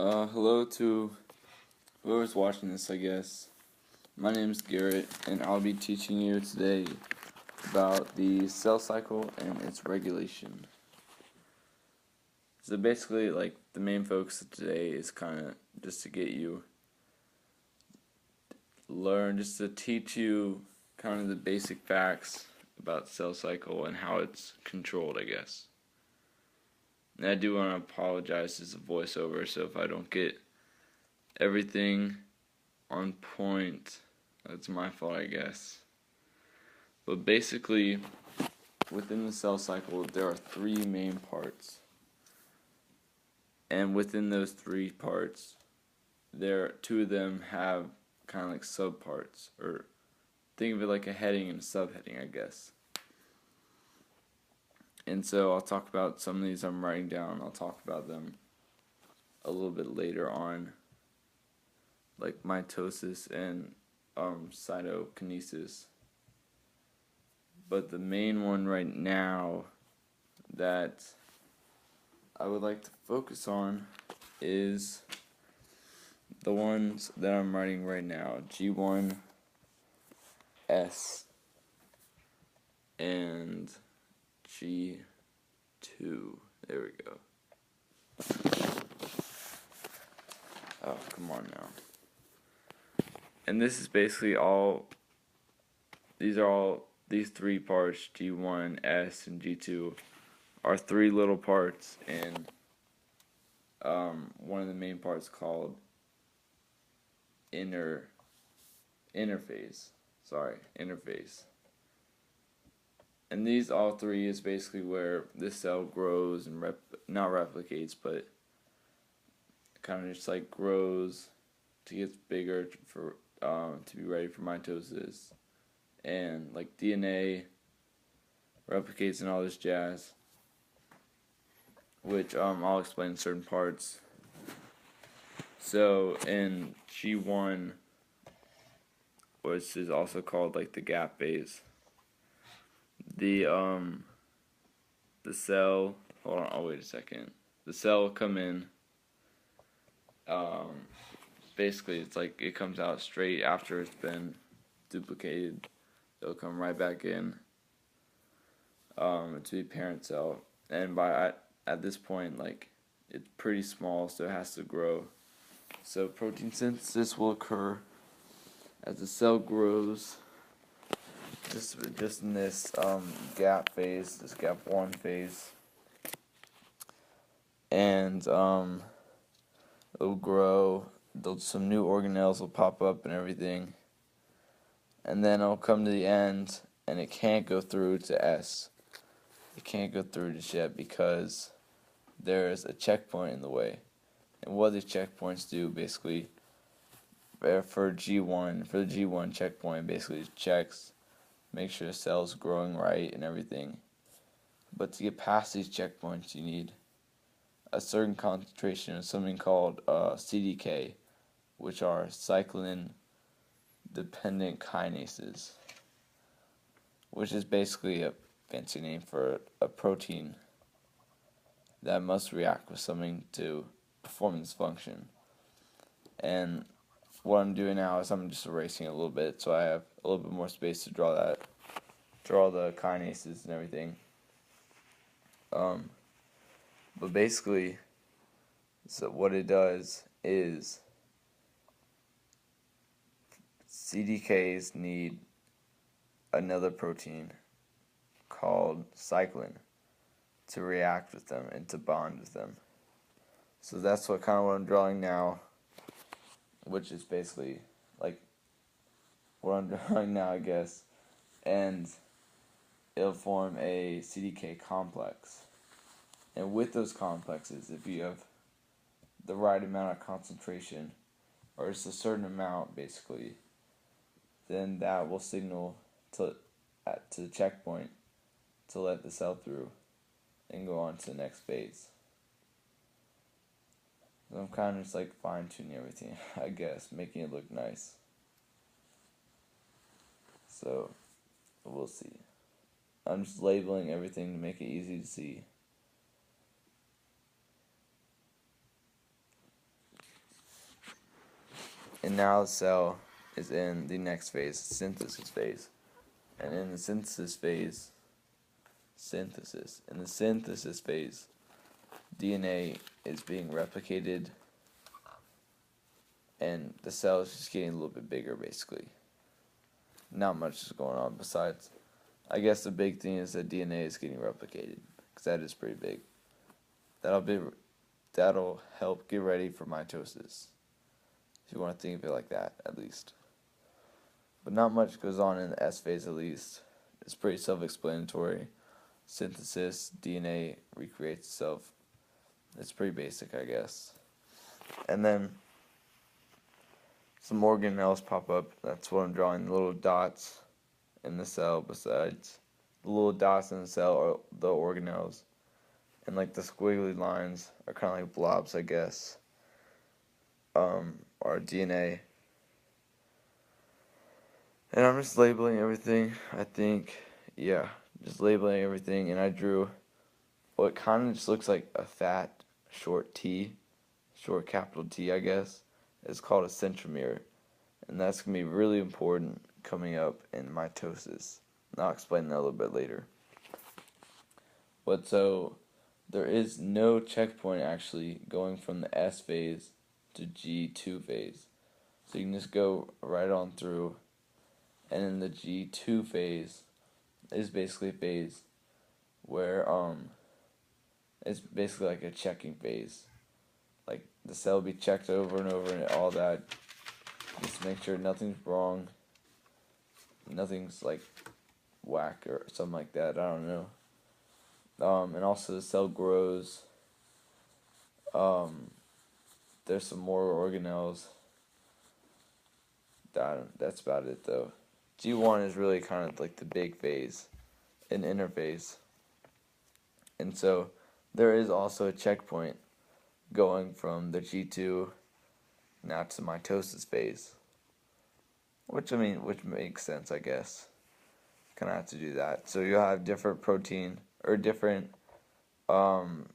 Hello to whoever's watching this, I guess. My name is Garrett, and I'll be teaching you today about the cell cycle and its regulation. So basically, the main focus of today is kind of just to get you just to teach you kind of the basic facts about cell cycle and how it's controlled, I guess. And I do want to apologize as a voiceover, so if I don't get everything on point, that's my fault, I guess. But basically, within the cell cycle, there are three main parts. And within those three parts, two of them have kind of like subparts, or think of it like a heading and a subheading, I guess. And so I'll talk about some of these I'm writing down. I'll talk about them a little bit later on, like mitosis and cytokinesis. But the main one right now that I would like to focus on is the ones that I'm writing right now, G1, S, and G2. There we go. Oh, come on now. And this is basically these three parts, G1, S, and G2, are three little parts in one of the main parts called interphase. And these all three is basically where this cell grows and not replicates, but kind of just like grows to get bigger to be ready for mitosis, and like DNA replicates and all this jazz, which I'll explain in certain parts. So in G1, which is also called like the gap phase, the cell, hold on, I'll wait a second. The cell will come in. Basically, it's like it comes out straight after it's been duplicated. It'll come right back in to the parent cell, and at this point, like, it's pretty small, so it has to grow. So protein synthesis will occur as the cell grows, just in this gap phase, this gap 1 phase, and it'll grow. Some new organelles will pop up and everything, and then it'll come to the end, and it can't go through to S. It can't go through just yet because there's a checkpoint in the way. And what these checkpoints do, basically, for the G1 checkpoint, basically it checks, make sure the cell's growing right and everything. But to get past these checkpoints, you need a certain concentration of something called CDK, which are cyclin-dependent kinases, which is basically a fancy name for a protein that must react with something to perform this function. And what I'm doing now is I'm just erasing a little bit, so I have a little bit more space to draw the kinases and everything. But basically, so what it does is CDKs need another protein called cyclin to react with them and to bond with them. So that's what I'm drawing now, which is basically like what I'm drawing now, I guess. And it'll form a CDK complex. And with those complexes, if you have the right amount of concentration, or just a certain amount basically, then that will signal to the checkpoint to let the cell through and go on to the next phase. So I'm kind of just like fine-tuning everything, I guess, making it look nice. So we'll see. I'm just labeling everything to make it easy to see. And now the cell is in the next phase, synthesis phase. And in the synthesis phase, DNA is being replicated, and the cell is just getting a little bit bigger, basically. Not much is going on besides, I guess the big thing is that DNA is getting replicated, because that is pretty big. That'll help get ready for mitosis, if you want to think of it like that, at least. But not much goes on in the S phase, at least. It's pretty self-explanatory. Synthesis, DNA recreates itself. It's pretty basic, I guess. And then some organelles pop up. That's what I'm drawing, the little dots in the cell. Besides the little dots in the cell are the organelles. And like the squiggly lines are kind of like blobs, I guess. Are DNA. And I'm just labeling everything, I think. Yeah, just labeling everything. And I drew what kind of just looks like a fat, short T, short capital T, I guess. It's called a centromere. And that's going to be really important coming up in mitosis. And I'll explain that a little bit later. But so, there is no checkpoint actually going from the S phase to G2 phase. So you can just go right on through. And in the G2 phase is basically a phase where it's basically like a checking phase. Like the cell will be checked over and over and all that. Just to make sure nothing's wrong. Nothing's like whack or something like that. I don't know. And also the cell grows. There's some more organelles. That's about it though. G1 is really kind of like the big phase, an interphase. And so there is also a checkpoint going from the G2 now to mitosis phase. Which makes sense, I guess. Kind of have to do that. So you'll have different protein or different CDKs,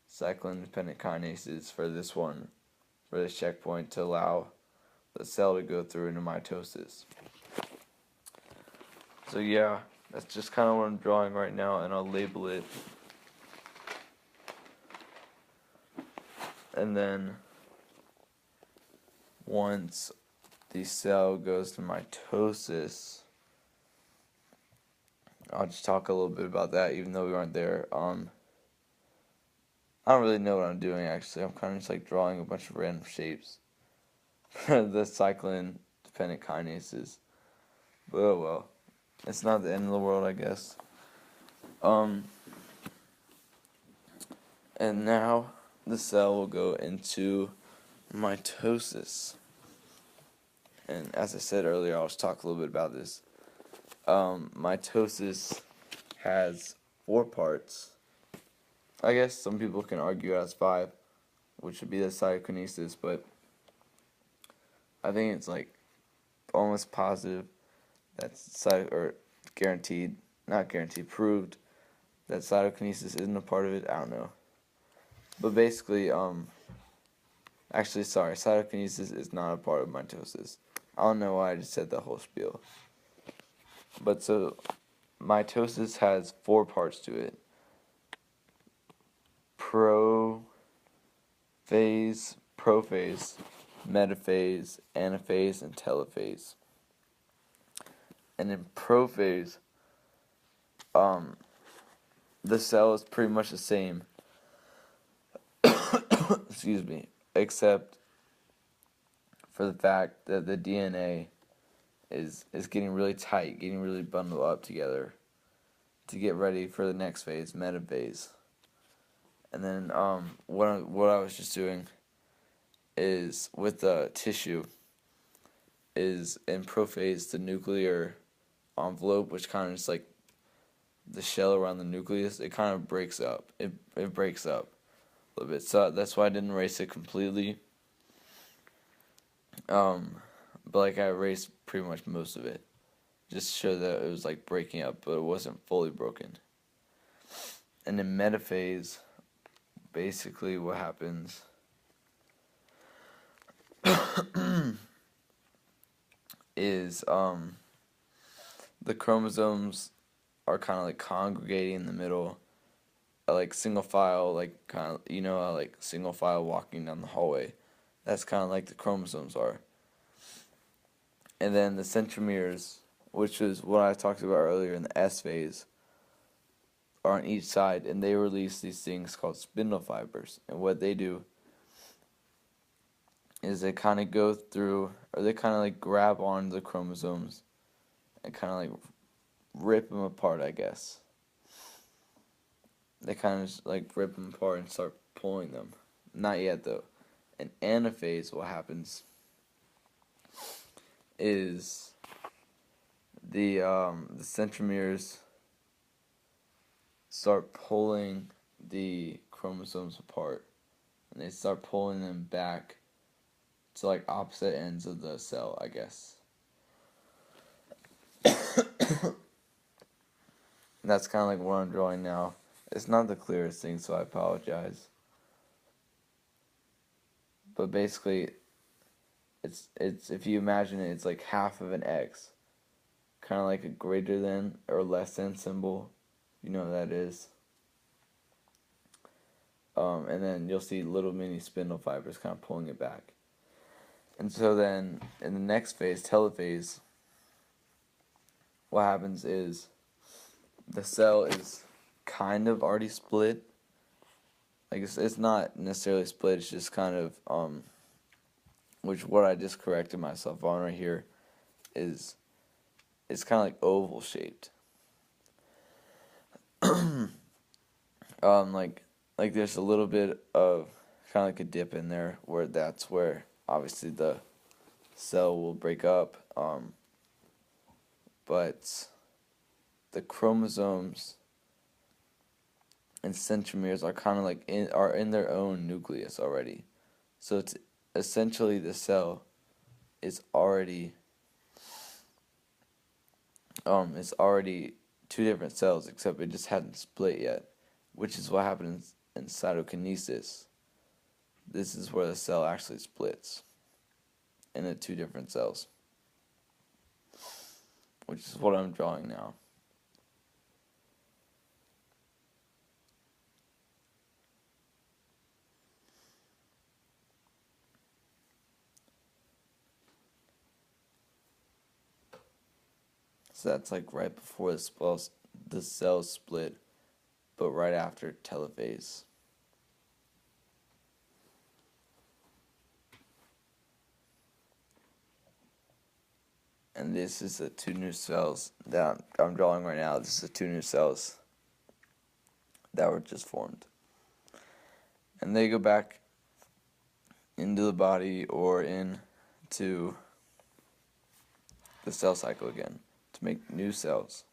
cyclin-dependent kinases for this one, for this checkpoint to allow the cell to go through into mitosis. So yeah, that's just kind of what I'm drawing right now, and I'll label it. And then once the cell goes to mitosis, I'll just talk a little bit about that, even though we aren't there. I don't really know what I'm doing, actually. I'm kind of just like drawing a bunch of random shapes. The cyclin-dependent kinases. But oh well. It's not the end of the world, I guess. And now the cell will go into mitosis. And as I said earlier, I'll just talk a little bit about this. Mitosis has 4 parts. I guess some people can argue it has 5, which would be the cytokinesis, but I think it's like almost positive that's guaranteed, not guaranteed, proved that cytokinesis isn't a part of it. I don't know. But basically, cytokinesis is not a part of mitosis. I don't know why I just said that whole spiel. But so, mitosis has 4 parts to it. Prophase, metaphase, anaphase, and telophase. And in prophase, the cell is pretty much the same. Excuse me, except for the fact that the DNA is getting really tight, getting really bundled up together to get ready for the next phase, metaphase. And then what I was just doing is with the tissue is in prophase the nuclear envelope, which kind of just like the shell around the nucleus, it kind of breaks up. It breaks up a little bit. So that's why I didn't erase it completely. But like I erased pretty much most of it. Just to show that it was like breaking up, but it wasn't fully broken. And in metaphase, basically what happens is the chromosomes are kind of like congregating in the middle, like single file, like kind of, like single file walking down the hallway. That's kind of like the chromosomes are. And then the centromeres, which is what I talked about earlier in the S phase, are on each side, and they release these things called spindle fibers. And what they do is they kind of go through, or they kind of like grab on the chromosomes and kind of like rip them apart, I guess. They kind of just like rip them apart and start pulling them. Not yet though. In anaphase, what happens is the centromeres start pulling the chromosomes apart, and they start pulling them back to like opposite ends of the cell, I guess. That's kind of like what I'm drawing now. It's not the clearest thing, so I apologize. But basically, it's if you imagine it, it's like half of an X, kind of like a greater than or less than symbol. You know what that is. And then you'll see little mini spindle fibers kind of pulling it back. And so then in the next phase, telophase, what happens is the cell is kind of already split. Like it's not necessarily split, it's just kind of which what I just corrected myself on right here is it's kind of like oval shaped. Like there's a little bit of kind of like a dip in there where that's where obviously the cell will break up. But the chromosomes and centromeres are kind of like in their own nucleus already. So it's essentially the cell is already it's already two different cells, except it just hadn't split yet, which is what happens in cytokinesis. This is where the cell actually splits into two different cells, which is what I'm drawing now. So that's like right before the cells split, but right after telophase. And this is the two new cells that I'm drawing right now. This is the two new cells that were just formed. And they go back into the body or into the cell cycle again to make new cells.